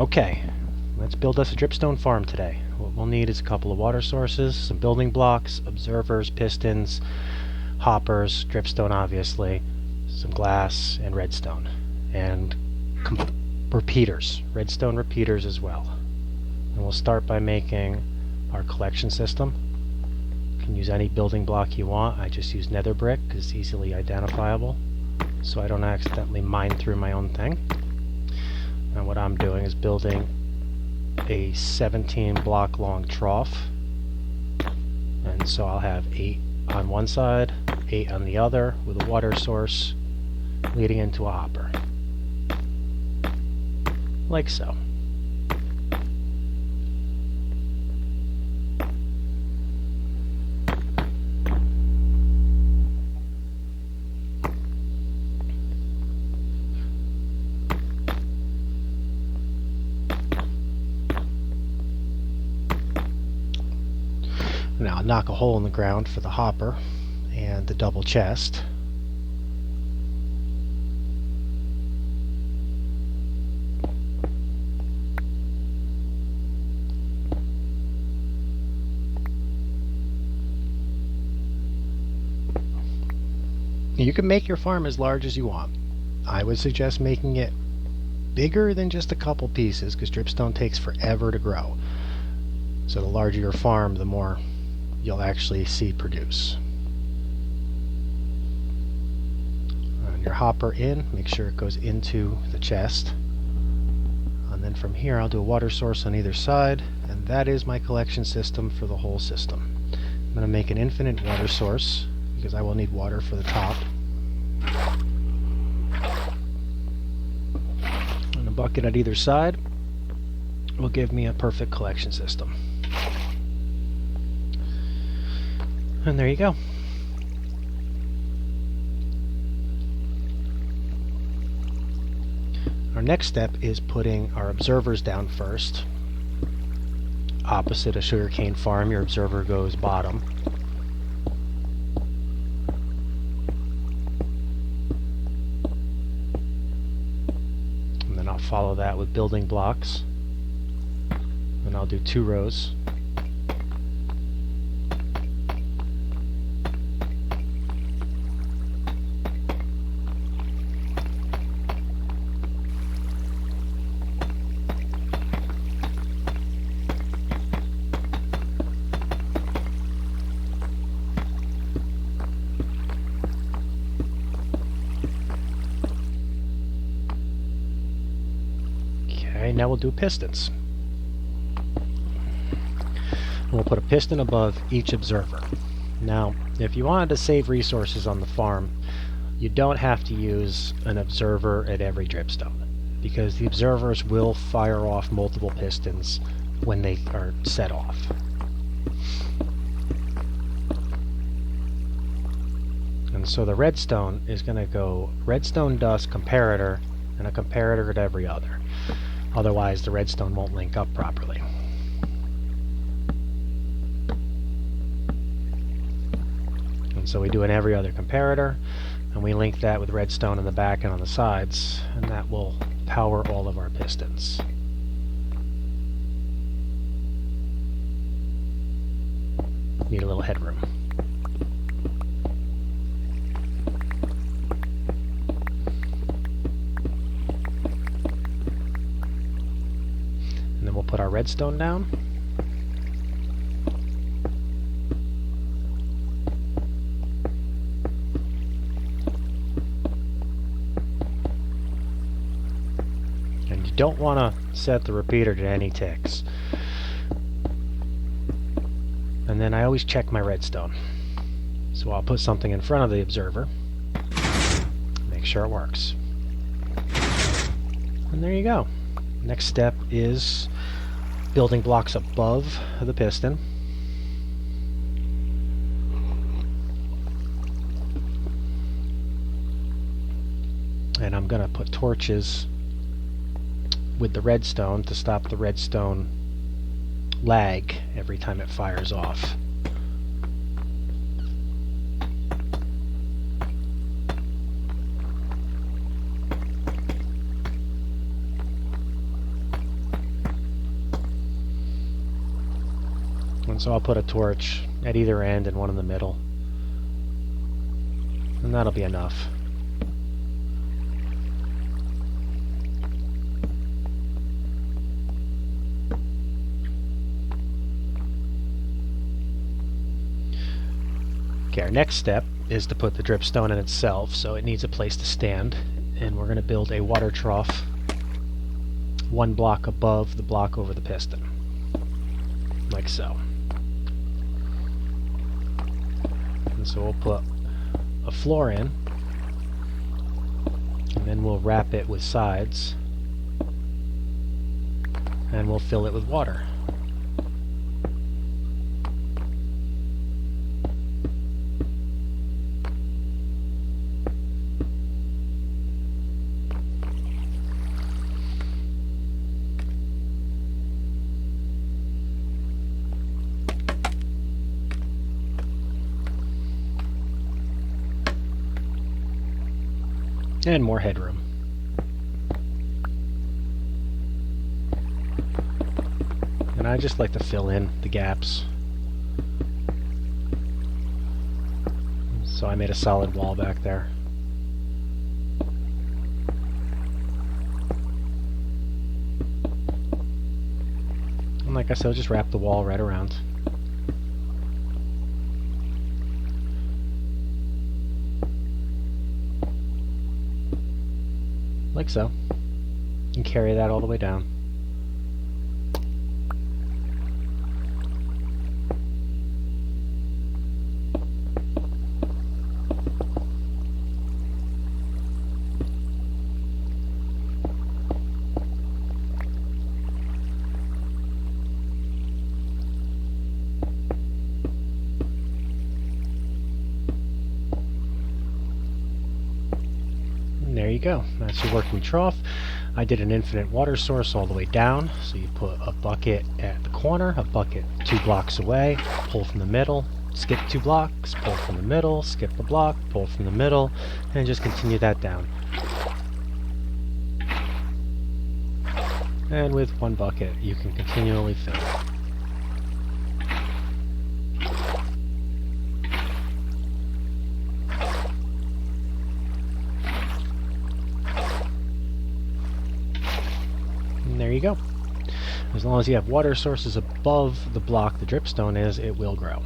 Okay, let's build us a dripstone farm today. What we'll need is a couple of water sources, some building blocks, observers, pistons, hoppers, dripstone obviously, some glass, and redstone. And repeaters, redstone repeaters as well. And we'll start by making our collection system. You can use any building block you want. I just use nether brick because it's easily identifiable, so I don't accidentally mine through my own thing. And what I'm doing is building a 17 block long trough. And so I'll have 8 on one side, 8 on the other, with a water source leading into a hopper. Like so. Now I'll knock a hole in the ground for the hopper and the double chest. You can make your farm as large as you want. I would suggest making it bigger than just a couple pieces, because dripstone takes forever to grow. So the larger your farm, the more you'll actually see produce. And your hopper in, make sure it goes into the chest. And then from here I'll do a water source on either side, and that is my collection system for the whole system. I'm going to make an infinite water source, because I will need water for the top. And a bucket at either side will give me a perfect collection system. And there you go. Our next step is putting our observers down first. Opposite a sugarcane farm, your observer goes bottom. And then I'll follow that with building blocks. And I'll do 2 rows. Now we'll do pistons. And we'll put a piston above each observer. Now, if you wanted to save resources on the farm, you don't have to use an observer at every dripstone, because the observers will fire off multiple pistons when they are set off. And so the redstone is going to go redstone dust comparator and a comparator at every other. Otherwise, the redstone won't link up properly. And so we do an every other comparator, and we link that with redstone in the back and on the sides, and that will power all of our pistons. Need a little headroom. And then we'll put our redstone down. And you don't want to set the repeater to any ticks. And then I always check my redstone. So I'll put something in front of the observer. Make sure it works. And there you go. Next step is building blocks above the piston. And I'm going to put torches with the redstone to stop the redstone lag every time it fires off. And so I'll put a torch at either end and one in the middle. And that'll be enough. Okay, our next step is to put the dripstone in itself, so it needs a place to stand. And we're going to build a water trough 1 block above the block over the piston. Like so. And so we'll put a floor in, and then we'll wrap it with sides, and we'll fill it with water. And more headroom. And I just like to fill in the gaps. So I made a solid wall back there. And like I said, I'll just wrap the wall right around. Like so. And carry that all the way down. There you go. That's your working trough. I did an infinite water source all the way down. So you put a bucket at the corner, a bucket 2 blocks away, pull from the middle, skip 2 blocks, pull from the middle, skip a block, pull from the middle, and just continue that down. And with 1 bucket, you can continually fill. There you go. As long as you have water sources above the block the dripstone is, it will grow.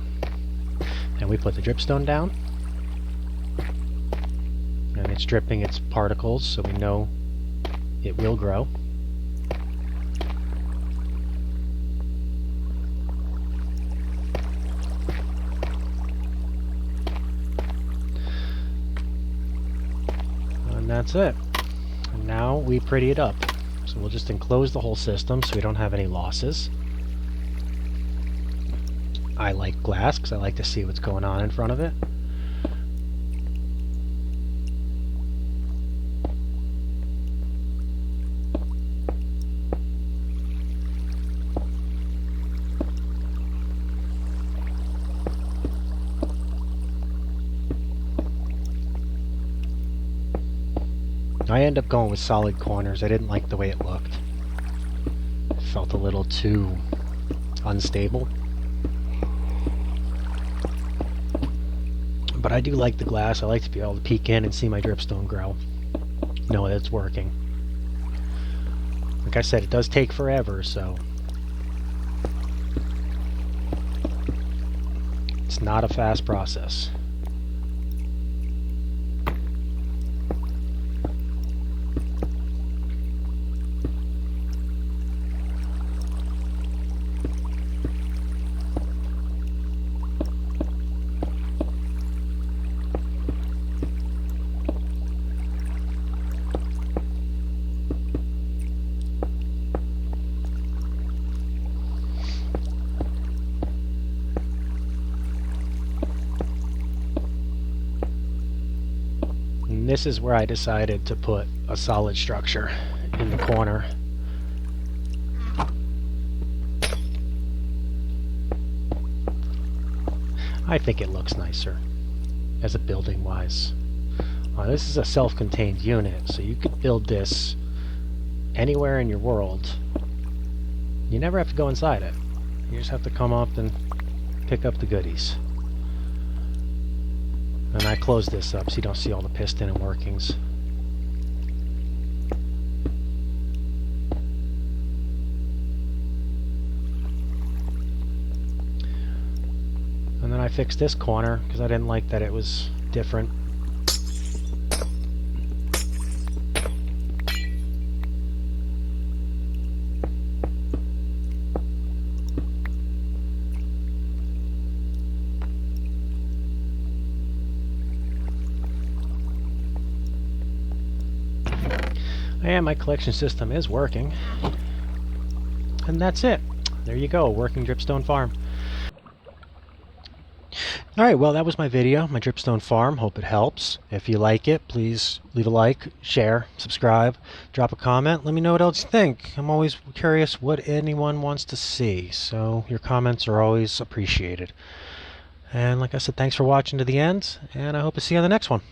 And we put the dripstone down. And it's dripping its particles, so we know it will grow. And that's it. And now we pretty it up. So we'll just enclose the whole system so we don't have any losses. I like glass because I like to see what's going on in front of it. I end up going with solid corners. I didn't like the way it looked. It felt a little too unstable. But I do like the glass. I like to be able to peek in and see my dripstone grow. Know that it's working. Like I said, it does take forever, so it's not a fast process. And this is where I decided to put a solid structure in the corner. I think it looks nicer as a building wise. This is a self-contained unit, so you could build this anywhere in your world. You never have to go inside it. You just have to come up and pick up the goodies. And I close this up so you don't see all the piston and workings. And then I fixed this corner because I didn't like that it was different. And my collection system is working. And that's it. There you go, a working dripstone farm. Alright, well that was my video, my dripstone farm. Hope it helps. If you like it, please leave a like, share, subscribe, drop a comment. Let me know what else you think. I'm always curious what anyone wants to see, so your comments are always appreciated. And like I said, thanks for watching to the end, and I hope to see you on the next one.